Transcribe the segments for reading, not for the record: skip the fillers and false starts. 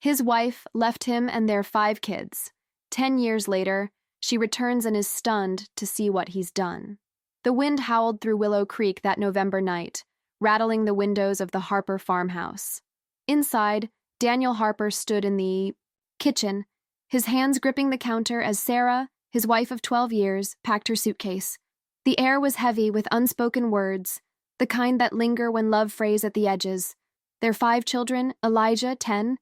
His wife left him and their 5 kids. 10 years later, she returns and is stunned to see what he's done. The wind howled through Willow Creek that November night, rattling the windows of the Harper farmhouse. Inside, Daniel Harper stood in the kitchen, his hands gripping the counter as Sarah, his wife of 12 years, packed her suitcase. The air was heavy with unspoken words, the kind that linger when love frays at the edges. Their 5 children, Elijah, 10,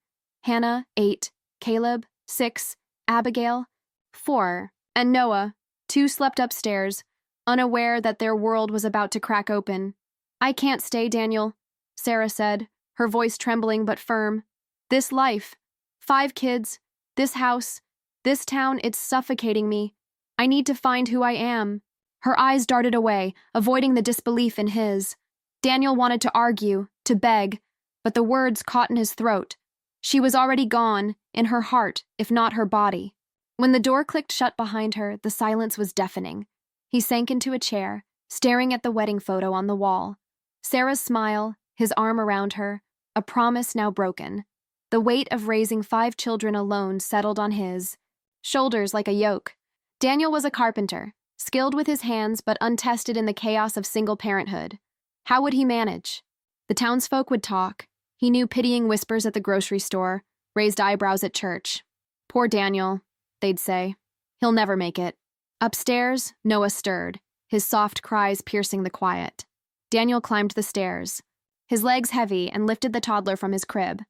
Hannah, 8, Caleb, 6, Abigail, 4, and Noah, 2 slept upstairs, unaware that their world was about to crack open. "I can't stay, Daniel," Sarah said, her voice trembling but firm. "This life, 5 kids, this house, this town, it's suffocating me. I need to find who I am." Her eyes darted away, avoiding the disbelief in his. Daniel wanted to argue, to beg, but the words caught in his throat. She was already gone, in her heart, if not her body. When the door clicked shut behind her, the silence was deafening. He sank into a chair, staring at the wedding photo on the wall. Sarah's smile, his arm around her, a promise now broken. The weight of raising 5 children alone settled on his shoulders like a yoke. Daniel was a carpenter, skilled with his hands but untested in the chaos of single parenthood. How would he manage? The townsfolk would talk. He knew pitying whispers at the grocery store, raised eyebrows at church. "Poor Daniel," they'd say. "He'll never make it." Upstairs, Noah stirred, his soft cries piercing the quiet. Daniel climbed the stairs, his legs heavy, and lifted the toddler from his crib.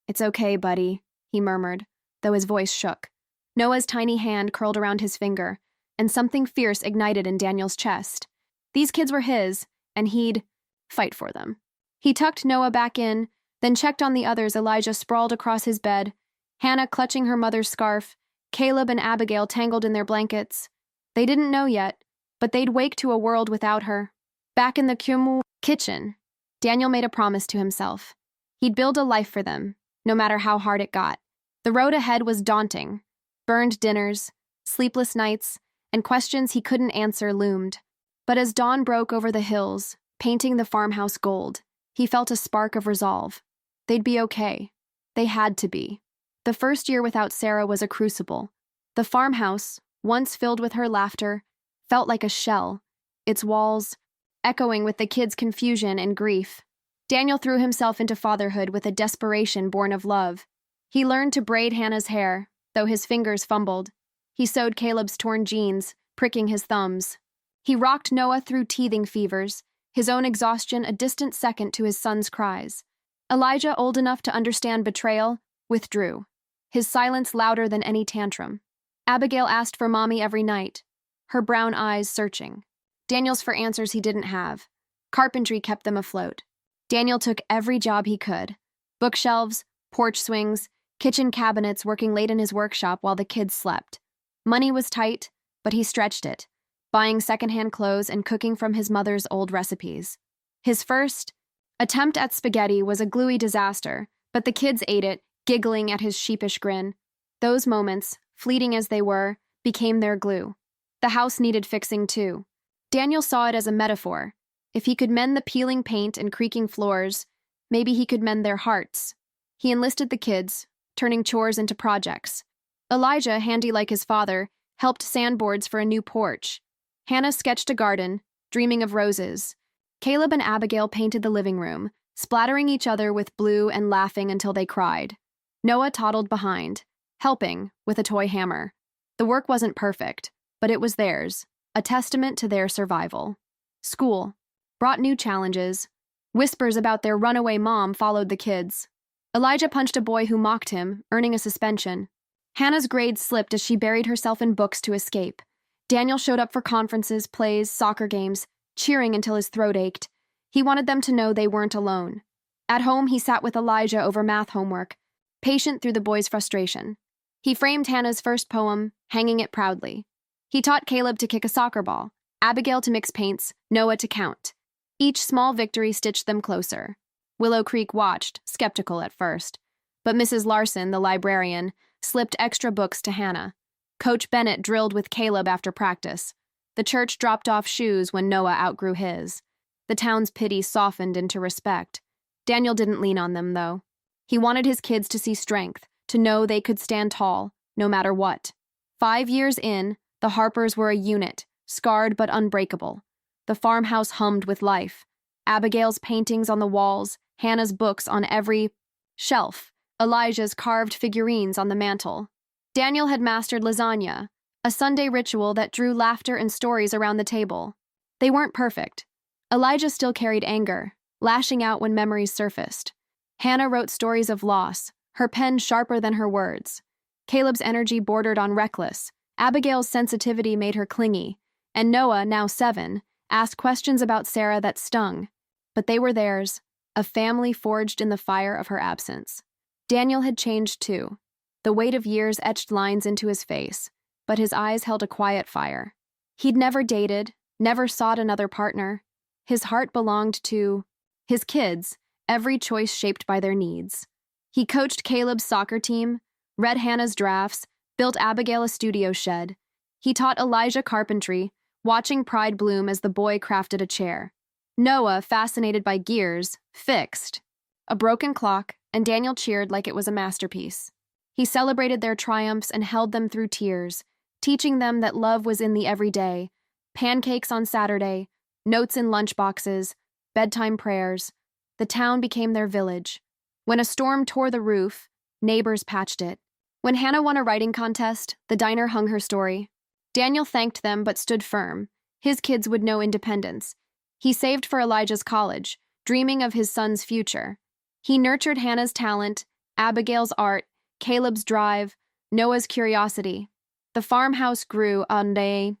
"It's okay, buddy," he murmured, though his voice shook. Noah's tiny hand curled around his finger, and something fierce ignited in Daniel's chest. These kids were his, and he'd fight for them. He tucked Noah back in, then checked on the others. Elijah sprawled across his bed, Hannah clutching her mother's scarf, Caleb and Abigail tangled in their blankets. They didn't know yet, but they'd wake to a world without her. Back in the Kumu kitchen, Daniel made a promise to himself. He'd build a life for them, no matter how hard it got. The road ahead was daunting. Burned dinners, sleepless nights, and questions he couldn't answer loomed. But as dawn broke over the hills, painting the farmhouse gold, he felt a spark of resolve. They'd be okay. They had to be. The first year without Sarah was a crucible. The farmhouse, once filled with her laughter, felt like a shell, its walls echoing with the kids' confusion and grief. Daniel threw himself into fatherhood with a desperation born of love. He learned to braid Hannah's hair, though his fingers fumbled. He sewed Caleb's torn jeans, pricking his thumbs. He rocked Noah through teething fevers, his own exhaustion a distant second to his son's cries. Elijah, old enough to understand betrayal, withdrew, his silence louder than any tantrum. Abigail asked for Mommy every night, her brown eyes searching. Daniel's for answers he didn't have. Carpentry kept them afloat. Daniel took every job he could. Bookshelves, porch swings, kitchen cabinets, working late in his workshop while the kids slept. Money was tight, but he stretched it, buying secondhand clothes and cooking from his mother's old recipes. His first attempt at spaghetti was a gluey disaster, but the kids ate it, giggling at his sheepish grin. Those moments, fleeting as they were, became their glue. The house needed fixing too. Daniel saw it as a metaphor. If he could mend the peeling paint and creaking floors, maybe he could mend their hearts. He enlisted the kids, turning chores into projects. Elijah, handy like his father, helped sandboards for a new porch. Hannah sketched a garden, dreaming of roses. Caleb and Abigail painted the living room, splattering each other with blue and laughing until they cried. Noah toddled behind, helping with a toy hammer. The work wasn't perfect, but it was theirs, a testament to their survival. School brought new challenges. Whispers about their runaway mom followed the kids. Elijah punched a boy who mocked him, earning a suspension. Hannah's grades slipped as she buried herself in books to escape. Daniel showed up for conferences, plays, soccer games, cheering until his throat ached. He wanted them to know they weren't alone. At home, he sat with Elijah over math homework, patient through the boy's frustration. He framed Hannah's first poem, hanging it proudly. He taught Caleb to kick a soccer ball, Abigail to mix paints, Noah to count. Each small victory stitched them closer. Willow Creek watched, skeptical at first. But Mrs. Larson, the librarian, slipped extra books to Hannah. Coach Bennett drilled with Caleb after practice. The church dropped off shoes when Noah outgrew his. The town's pity softened into respect. Daniel didn't lean on them, though. He wanted his kids to see strength, to know they could stand tall, no matter what. 5 years in, the Harpers were a unit, scarred but unbreakable. The farmhouse hummed with life. Abigail's paintings on the walls, Hannah's books on every shelf, Elijah's carved figurines on the mantel. Daniel had mastered lasagna, a Sunday ritual that drew laughter and stories around the table. They weren't perfect. Elijah still carried anger, lashing out when memories surfaced. Hannah wrote stories of loss, her pen sharper than her words. Caleb's energy bordered on reckless. Abigail's sensitivity made her clingy. And Noah, now 7, asked questions about Sarah that stung. But they were theirs, a family forged in the fire of her absence. Daniel had changed too. The weight of years etched lines into his face, but his eyes held a quiet fire. He'd never dated, never sought another partner. His heart belonged to his kids, every choice shaped by their needs. He coached Caleb's soccer team, read Hannah's drafts, built Abigail a studio shed. He taught Elijah carpentry, watching pride bloom as the boy crafted a chair. Noah, fascinated by gears, fixed a broken clock, and Daniel cheered like it was a masterpiece. He celebrated their triumphs and held them through tears, teaching them that love was in the everyday. Pancakes on Saturday, notes in lunchboxes, bedtime prayers. The town became their village. When a storm tore the roof, neighbors patched it. When Hannah won a writing contest, the diner hung her story. Daniel thanked them but stood firm. His kids would know independence. He saved for Elijah's college, dreaming of his son's future. He nurtured Hannah's talent, Abigail's art, Caleb's drive, Noah's curiosity. The farmhouse grew on a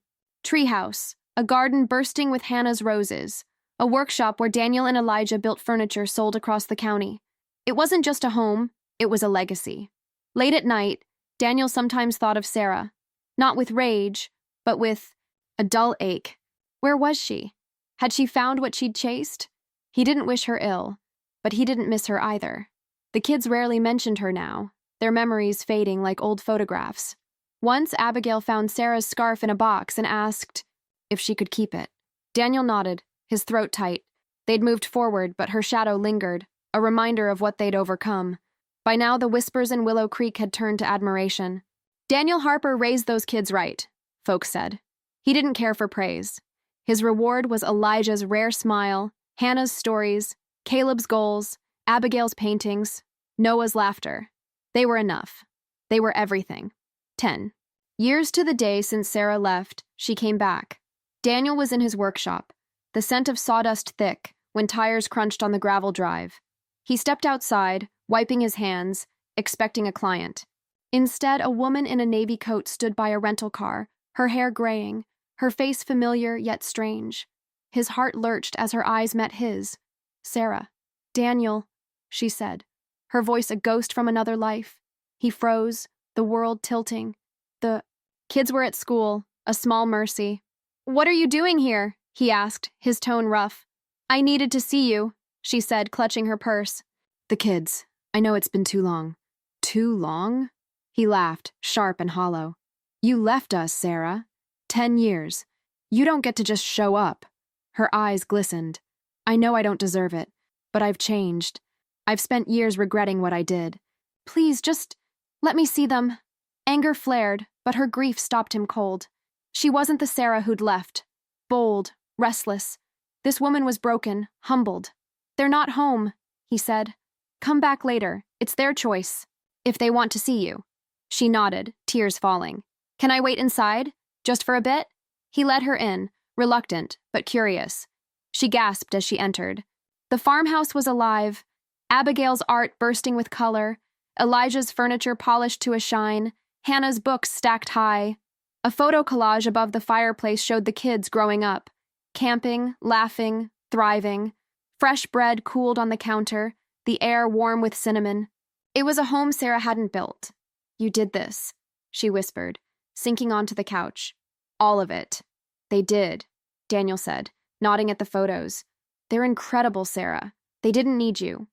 treehouse, a garden bursting with Hannah's roses, a workshop where Daniel and Elijah built furniture sold across the county. It wasn't just a home, it was a legacy. Late at night, Daniel sometimes thought of Sarah, not with rage, but with a dull ache. Where was she? Had she found what she'd chased? He didn't wish her ill, but he didn't miss her either. The kids rarely mentioned her now, their memories fading like old photographs. Once Abigail found Sarah's scarf in a box and asked if she could keep it. Daniel nodded, his throat tight. They'd moved forward, but her shadow lingered, a reminder of what they'd overcome. By now, the whispers in Willow Creek had turned to admiration. Daniel Harper raised those kids right, folks said. He didn't care for praise. His reward was Elijah's rare smile, Hannah's stories, Caleb's goals, Abigail's paintings, Noah's laughter. They were enough. They were everything. 10 years to the day since Sarah left, she came back. Daniel was in his workshop, the scent of sawdust thick when tires crunched on the gravel drive. He stepped outside, wiping his hands, expecting a client. Instead, a woman in a navy coat stood by a rental car, her hair graying, her face familiar yet strange. His heart lurched as her eyes met his. Sarah. Daniel, she said, her voice a ghost from another life. He froze, the world tilting. The kids were at school, a small mercy. What are you doing here? He asked, his tone rough. I needed to see you, she said, clutching her purse. The kids. I know it's been too long. Too long? He laughed, sharp and hollow. You left us, Sarah. 10 years. You don't get to just show up. Her eyes glistened. I know I don't deserve it, but I've changed. I've spent years regretting what I did. Please, just let me see them. Anger flared, but her grief stopped him cold. She wasn't the Sarah who'd left. Bold, restless. This woman was broken, humbled. They're not home, he said. Come back later. It's their choice. If they want to see you. She nodded, tears falling. Can I wait inside? Just for a bit? He led her in, reluctant, but curious. She gasped as she entered. The farmhouse was alive, Abigail's art bursting with color, Elijah's furniture polished to a shine, Hannah's books stacked high. A photo collage above the fireplace showed the kids growing up, camping, laughing, thriving. Fresh bread cooled on the counter, the air warm with cinnamon. It was a home Sarah hadn't built. You did this, she whispered, sinking onto the couch. All of it. They did, Daniel said, nodding at the photos. They're incredible, Sarah. They didn't need you.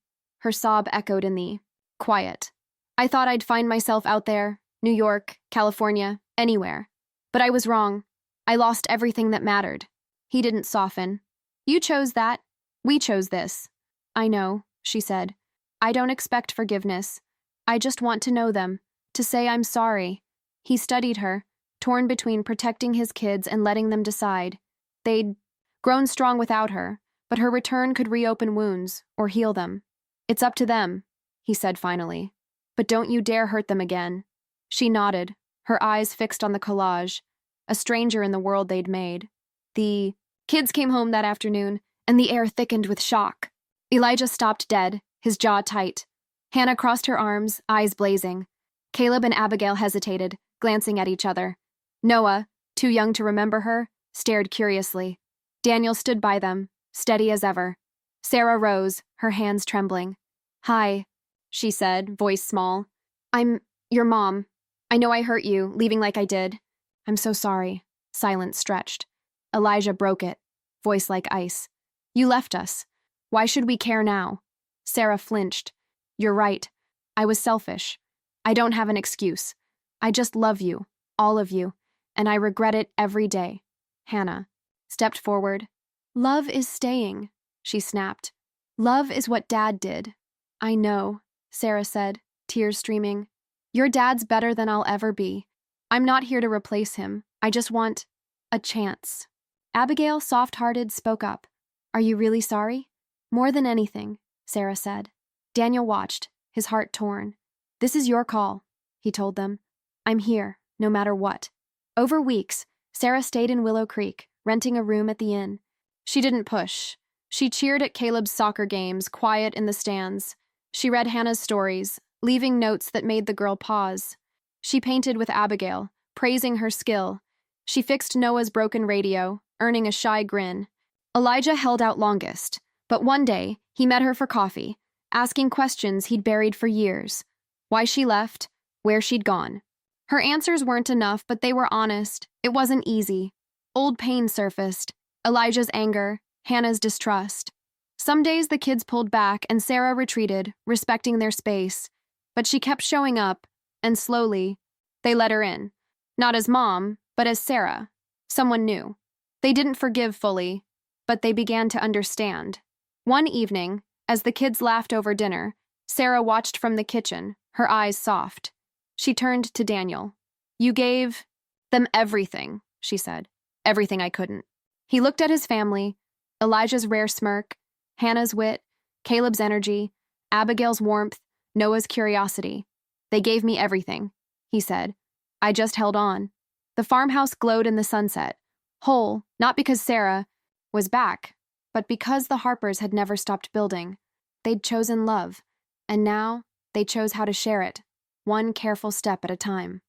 Her sob echoed in the quiet. I thought I'd find myself out there, New York, California, anywhere. But I was wrong. I lost everything that mattered. He didn't soften. You chose that. We chose this. I know, she said. I don't expect forgiveness. I just want to know them, to say I'm sorry. He studied her, torn between protecting his kids and letting them decide. They'd grown strong without her, but her return could reopen wounds or heal them. It's up to them, he said finally. But don't you dare hurt them again. She nodded, her eyes fixed on the collage, a stranger in the world they'd made. The kids came home that afternoon, and the air thickened with shock. Elijah stopped dead, his jaw tight. Hannah crossed her arms, eyes blazing. Caleb and Abigail hesitated, glancing at each other. Noah, too young to remember her, stared curiously. Daniel stood by them, steady as ever. Sarah rose, her hands trembling. Hi, she said, voice small. I'm your mom. I know I hurt you, leaving like I did. I'm so sorry. Silence stretched. Elijah broke it, voice like ice. You left us. Why should we care now? Sarah flinched. You're right. I was selfish. I don't have an excuse. I just love you, all of you, and I regret it every day. Hannah stepped forward. Love is staying, she snapped. Love is what Dad did. I know, Sarah said, tears streaming. Your dad's better than I'll ever be. I'm not here to replace him. I just want a chance. Abigail, soft-hearted, spoke up. Are you really sorry? More than anything, Sarah said. Daniel watched, his heart torn. This is your call, he told them. I'm here, no matter what. Over weeks, Sarah stayed in Willow Creek, renting a room at the inn. She didn't push. She cheered at Caleb's soccer games, quiet in the stands. She read Hannah's stories, leaving notes that made the girl pause. She painted with Abigail, praising her skill. She fixed Noah's broken radio, earning a shy grin. Elijah held out longest, but one day he met her for coffee, asking questions he'd buried for years. Why she left, where she'd gone. Her answers weren't enough, but they were honest. It wasn't easy. Old pain surfaced. Elijah's anger, Hannah's distrust. Some days the kids pulled back and Sarah retreated, respecting their space. But she kept showing up, and slowly, they let her in. Not as mom, but as Sarah. Someone new. They didn't forgive fully, but they began to understand. One evening, as the kids laughed over dinner, Sarah watched from the kitchen, her eyes soft. She turned to Daniel. You gave them everything, she said. Everything I couldn't. He looked at his family, Elijah's rare smirk, Hannah's wit, Caleb's energy, Abigail's warmth, Noah's curiosity. They gave me everything, he said. I just held on. The farmhouse glowed in the sunset, whole, not because Sarah was back, but because the Harpers had never stopped building. They'd chosen love, and now they chose how to share it, one careful step at a time.